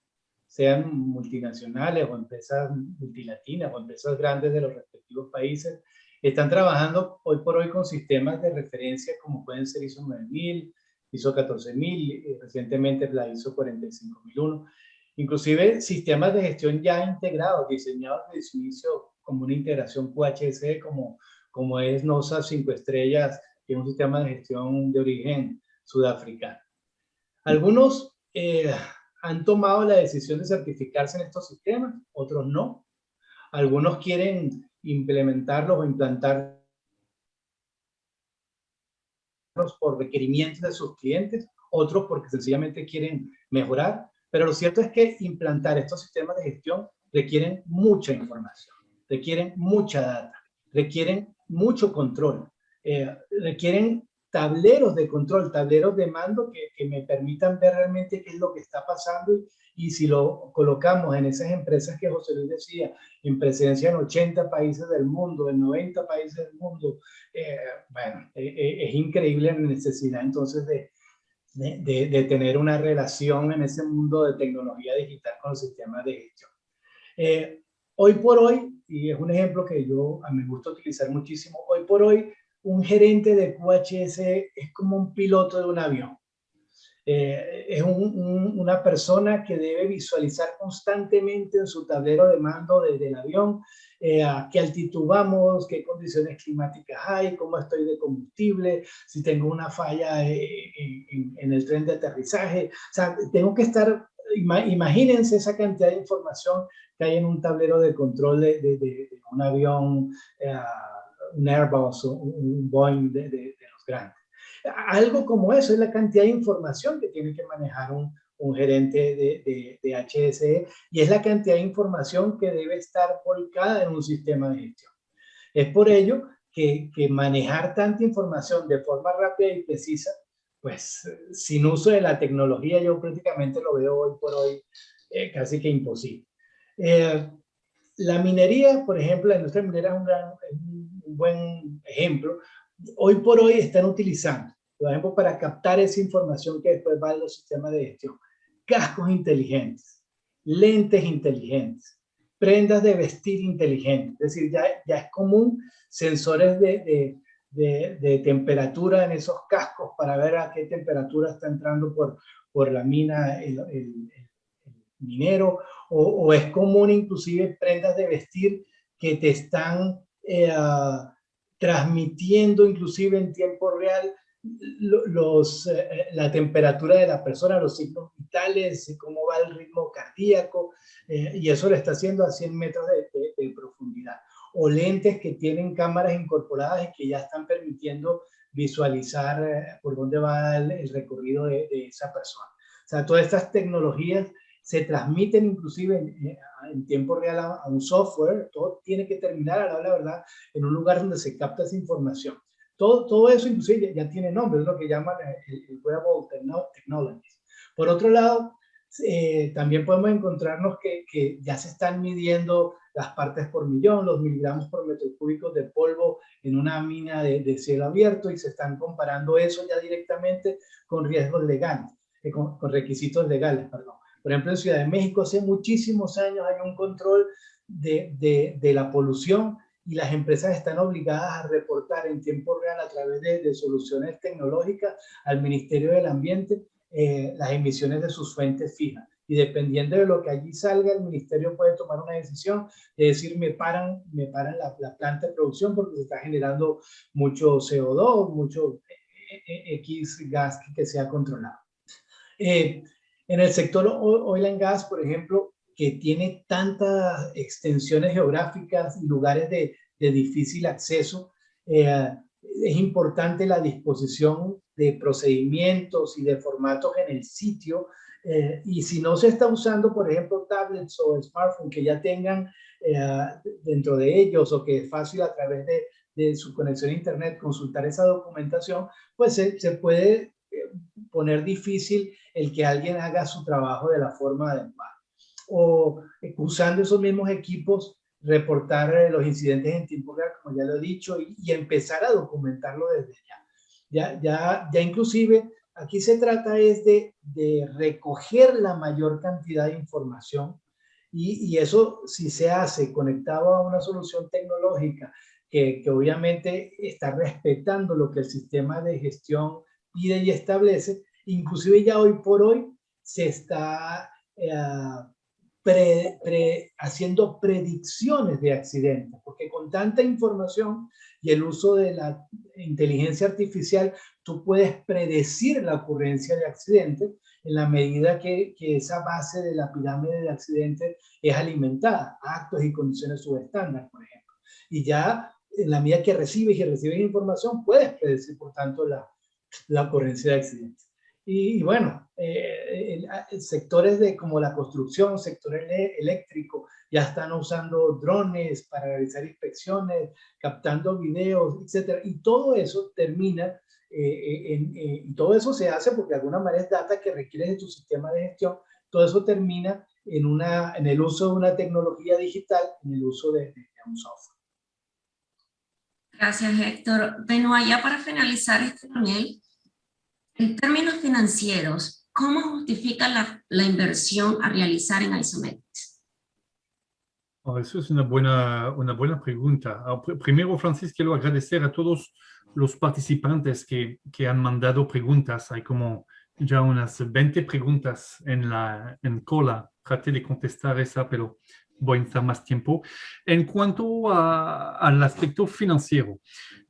sean multinacionales o empresas multilatinas o empresas grandes de los respectivos países, están trabajando hoy por hoy con sistemas de referencia como pueden ser ISO 9000, ISO 14000, recientemente la ISO 45001, inclusive sistemas de gestión ya integrados, diseñados desde su inicio como una integración QHSE, como es NOSA 5 estrellas, que es un sistema de gestión de origen sudafricano. Algunos han tomado la decisión de certificarse en estos sistemas, otros no. Algunos quieren implementarlos o implantarlos por requerimientos de sus clientes, otros porque sencillamente quieren mejorar. Pero lo cierto es que implantar estos sistemas de gestión requieren mucha información, requieren mucha data, requieren mucho control, requieren tableros de control, tableros de mando que me permitan ver realmente qué es lo que está pasando y si lo colocamos en esas empresas que José Luis decía, en presencia en 80 países del mundo, en 90 países del mundo, bueno, es increíble la necesidad entonces de tener una relación en ese mundo de tecnología digital con los sistemas de gestión. Hoy por hoy, y es un ejemplo que a mí me gusta utilizar muchísimo, hoy por hoy un gerente de QHS es como un piloto de un avión. Es una persona que debe visualizar constantemente en su tablero de mando del avión a qué altitud vamos, qué condiciones climáticas hay, cómo estoy de combustible, si tengo una falla en el tren de aterrizaje. O sea, tengo que estar, imagínense esa cantidad de información que hay en un tablero de control de un avión, un Airbus o un Boeing de los grandes. Algo como eso es la cantidad de información que tiene que manejar un gerente de HSE y es la cantidad de información que debe estar volcada en un sistema de gestión. Es por ello que manejar tanta información de forma rápida y precisa, pues sin uso de la tecnología yo prácticamente lo veo hoy por hoy casi que imposible. La minería, por ejemplo, la industria minera es un buen ejemplo. Hoy por hoy están utilizando, por ejemplo, para captar esa información que después va a los sistemas de gestión, cascos inteligentes, lentes inteligentes, prendas de vestir inteligentes. Es decir, ya es común sensores de temperatura en esos cascos para ver a qué temperatura está entrando por la mina el minero, o es común inclusive prendas de vestir que te están transmitiendo inclusive en tiempo real la temperatura de la persona, los signos vitales, cómo va el ritmo cardíaco, y eso lo está haciendo a 100 metros de profundidad. O lentes que tienen cámaras incorporadas y que ya están permitiendo visualizar por dónde va el recorrido de esa persona. O sea, todas estas tecnologías se transmiten inclusive en tiempo real a un software. Todo tiene que terminar, a la verdad, en un lugar donde se capta esa información. Todo eso inclusive ya tiene nombre, es lo que llaman el wearable technologies. Por otro lado, también podemos encontrarnos que ya se están midiendo las partes por millón, los miligramos por metro cúbico de polvo en una mina de cielo abierto, y se están comparando eso ya directamente con riesgos legales, con requisitos legales, perdón. Por ejemplo, en Ciudad de México hace muchísimos años hay un control de la polución, y las empresas están obligadas a reportar en tiempo real a través de soluciones tecnológicas al Ministerio del Ambiente las emisiones de sus fuentes fijas. Y dependiendo de lo que allí salga, el ministerio puede tomar una decisión de decir, me paran la planta de producción porque se está generando mucho CO2, mucho X gas que sea controlado. En el sector oil and gas, por ejemplo, que tiene tantas extensiones geográficas y lugares de difícil acceso, es importante la disposición de procedimientos y de formatos en el sitio, y si no se está usando, por ejemplo, tablets o smartphones que ya tengan dentro de ellos, o que es fácil a través de su conexión a internet consultar esa documentación, pues se puede poner difícil el que alguien haga su trabajo de la forma adecuada. O usando esos mismos equipos, reportar los incidentes en tiempo real, como ya lo he dicho, y empezar a documentarlo desde ya. Ya inclusive aquí se trata es de recoger la mayor cantidad de información, y eso, si se hace conectado a una solución tecnológica que obviamente está respetando lo que el sistema de gestión pide y establece, inclusive ya hoy por hoy se está haciendo predicciones de accidentes, porque con tanta información y el uso de la inteligencia artificial, tú puedes predecir la ocurrencia de accidentes en la medida que esa base de la pirámide de accidentes es alimentada, actos y condiciones subestándar, por ejemplo. Y ya en la medida que recibes información, puedes predecir, por tanto, la ocurrencia de accidentes. Y bueno, sectores como la construcción, sector eléctrico, ya están usando drones para realizar inspecciones, captando videos, etc. Y todo eso termina, y todo eso se hace porque de alguna manera es data que requieres de tu sistema de gestión. Todo eso termina en el uso de una tecnología digital, en el uso de un software. Gracias, Héctor. Benoit, ya para finalizar este panel, en términos financieros, ¿cómo justifica la inversión a realizar en Isometrics? Oh, eso es una buena pregunta. Primero, Francis, quiero agradecer a todos los participantes que han mandado preguntas. Hay como ya unas 20 preguntas en cola. Traté de contestar esa, pero voy a necesitar más tiempo. En cuanto al aspecto financiero,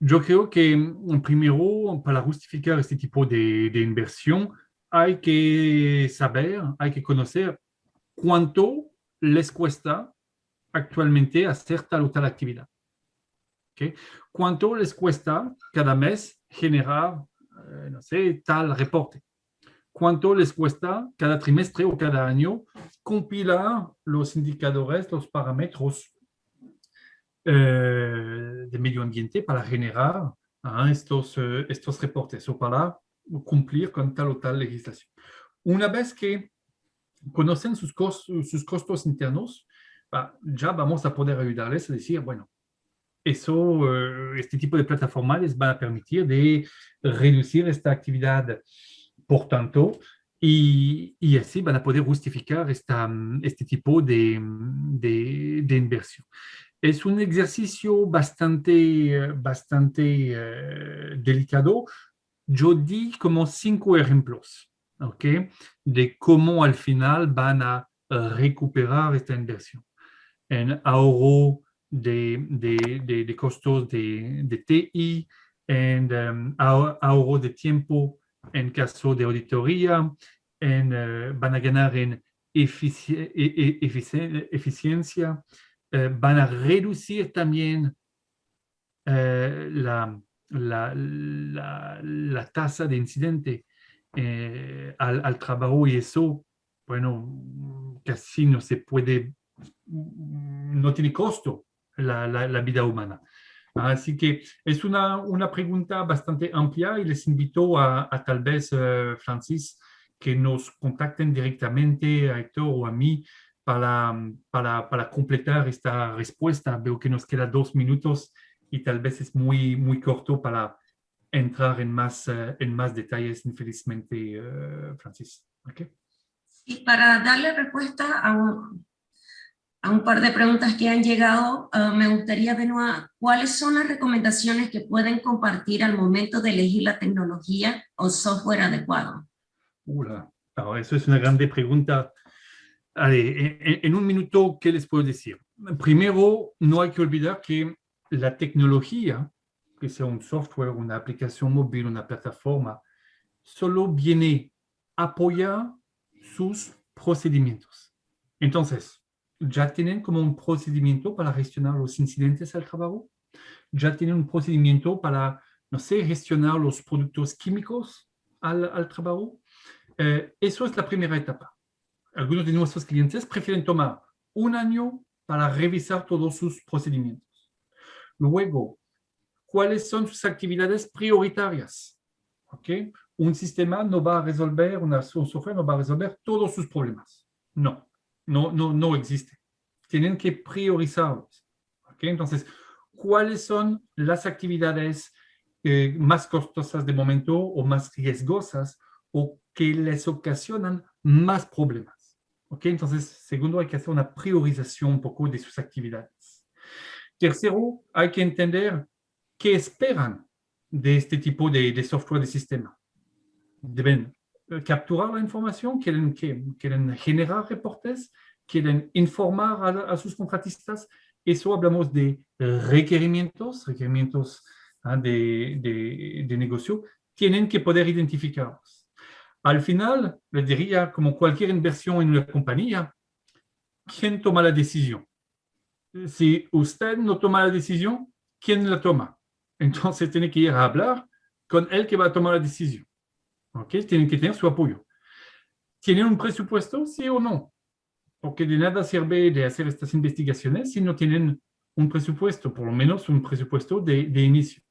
yo creo que primero, para justificar este tipo de inversión, hay que saber, hay que conocer cuánto les cuesta actualmente hacer tal o tal actividad. ¿Okay? ¿Cuánto les cuesta cada mes generar, no sé, tal reporte? ¿Cuánto les cuesta cada trimestre o cada año compilar los indicadores, los parámetros de medio ambiente para generar estos reportes o para cumplir con tal o tal legislación? Una vez que conocen sus costos internos, ya vamos a poder ayudarles a decir, bueno, este tipo de plataformas les va a permitir de reducir esta actividad, por tanto, y así van a poder justificar este tipo de inversión. Es un ejercicio bastante delicado. Yo di como 5 ejemplos, ¿ok? De cómo al final van a recuperar esta inversión. En ahorro de costos de TI, en ahorro de tiempo en caso de auditoría, van a ganar en eficiencia, van a reducir también la tasa de incidente al trabajo, y eso, bueno, casi no se puede, no tiene costo la vida humana. Así que es una pregunta bastante amplia y les invito a tal vez, Francis, que nos contacten directamente a Héctor o a mí para completar esta respuesta. Veo que nos queda 2 minutos y tal vez es muy corto para entrar en más detalles, infelizmente, Francis. ¿Okay? Y para darle respuesta a un par de preguntas que han llegado, me gustaría, Benoit, ¿cuáles son las recomendaciones que pueden compartir al momento de elegir la tecnología o software adecuado? Alors, eso es una grande pregunta. Allez, en un minuto, ¿qué les puedo decir? Primero, no hay que olvidar que la tecnología, que sea un software, una aplicación móvil, una plataforma, solo viene a apoyar sus procedimientos. Entonces, ya tienen como un procedimiento para gestionar los incidentes al trabajo, ya tienen un procedimiento para, no sé, gestionar los productos químicos al trabajo. Eso es la primera etapa. Algunos de nuestros clientes prefieren tomar 1 año para revisar todos sus procedimientos. Luego, ¿cuáles son sus actividades prioritarias? ¿Okay? Un sistema no va a resolver, un software no va a resolver todos sus problemas. No existe. Tienen que priorizarlos. ¿Okay? Entonces, ¿cuáles son las actividades más costosas de momento o más riesgosas o que les ocasionan más problemas? ¿Okay? Entonces, segundo, hay que hacer una priorización un poco de sus actividades. Tercero, hay que entender qué esperan de este tipo de software de sistema. Deben capturar la información, quieren generar reportes, quieren informar a sus contratistas. Eso hablamos de requerimientos de negocio. Tienen que poder identificarlos. Al final, les diría, como cualquier inversión en una compañía, ¿quién toma la decisión? Si usted no toma la decisión, ¿quién la toma? Entonces tiene que ir a hablar con el que va a tomar la decisión. ¿Okay? Tienen que tener su apoyo. ¿Tienen un presupuesto? Sí o no. Porque de nada sirve de hacer estas investigaciones si no tienen un presupuesto, por lo menos un presupuesto de inicio.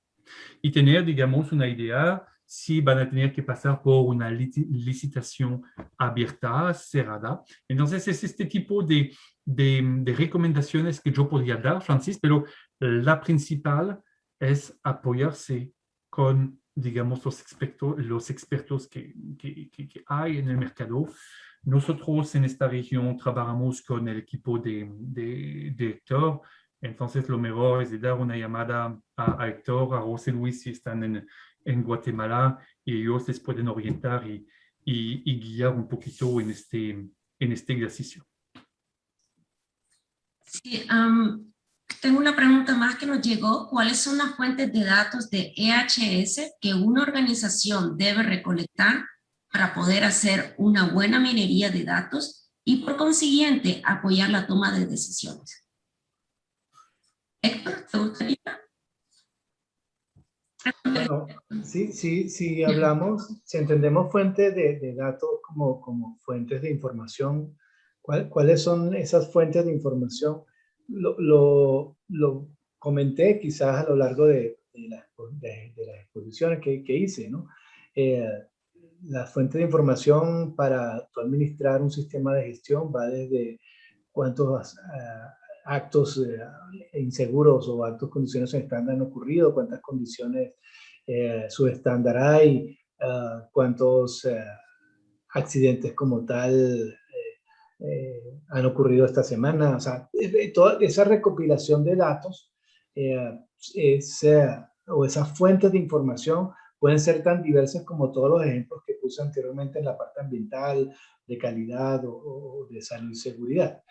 Y tener, digamos, una idea si van a tener que pasar por una licitación abierta, cerrada. Entonces, es este tipo de recomendaciones que yo podría dar, Francis, pero la principal es apoyarse con, digamos, los expertos que hay en el mercado. Nosotros en esta región trabajamos con el equipo de Héctor. Entonces, lo mejor es de dar una llamada a Héctor, a José Luis, si están en Guatemala, y ellos les pueden orientar y guiar un poquito en este ejercicio. Sí, tengo una pregunta más que nos llegó. ¿Cuáles son las fuentes de datos de EHS que una organización debe recolectar para poder hacer una buena minería de datos y por consiguiente apoyar la toma de decisiones? Héctor, ¿te gustaría? Bueno, sí hablamos, si entendemos fuentes de datos como fuentes de información, ¿cuáles son esas fuentes de información? Lo comenté quizás a lo largo de las exposiciones que hice, ¿no? La fuente de información para tú administrar un sistema de gestión va desde cuántos actos inseguros o actos condiciones estándar han ocurrido, cuántas condiciones subestándar hay, cuántos accidentes como tal han ocurrido esta semana. O sea, toda esa recopilación de datos o esas fuentes de información pueden ser tan diversas como todos los ejemplos que puse anteriormente en la parte ambiental, de calidad o de salud y seguridad.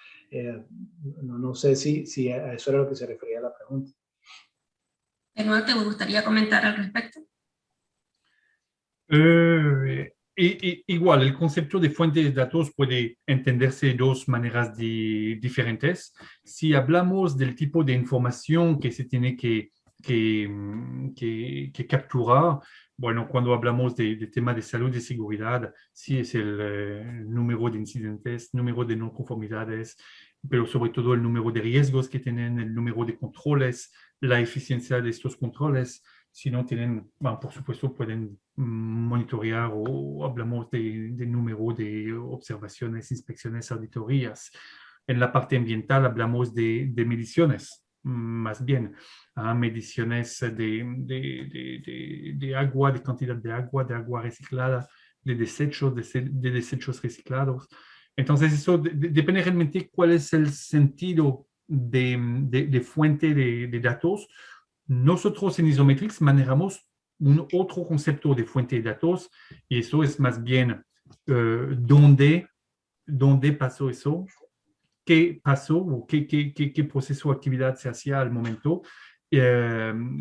No sé si a eso era lo que se refería la pregunta. Benoit, ¿te gustaría comentar al respecto? Igual, el concepto de fuente de datos puede entenderse de dos maneras diferentes. Si hablamos del tipo de información que se tiene que capturar, bueno, cuando hablamos de tema de salud y seguridad, sí es el número de incidentes, número de no conformidades, pero sobre todo el número de riesgos que tienen, el número de controles, la eficiencia de estos controles. Si no tienen, bueno, por supuesto, pueden monitorear o hablamos de número de observaciones, inspecciones, auditorías. En la parte ambiental hablamos de mediciones, más bien, mediciones de agua, de cantidad de agua reciclada, de desechos reciclados. Entonces, eso depende realmente cuál es el sentido de fuente de datos. Nosotros en Isometrics manejamos un otro concepto de fuente de datos y eso es más bien dónde pasó eso, qué pasó o qué proceso o actividad se hacía al momento,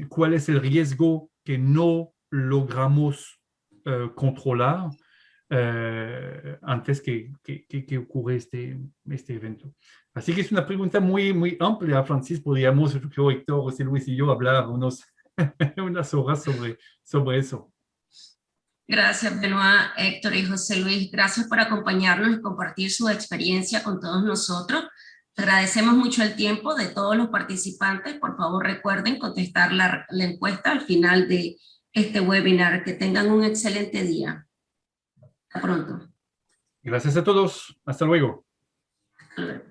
cuál es el riesgo que no logramos controlar antes que ocurra este evento. Así que es una pregunta muy amplia, Francis. Podríamos, yo, Héctor, José Luis y yo hablar unas horas sobre eso. Gracias, Benoit, Héctor y José Luis. Gracias por acompañarnos y compartir su experiencia con todos nosotros. Agradecemos mucho el tiempo de todos los participantes. Por favor, recuerden contestar la encuesta al final de este webinar. Que tengan un excelente día. Hasta pronto. Gracias a todos. Hasta luego. Hasta luego.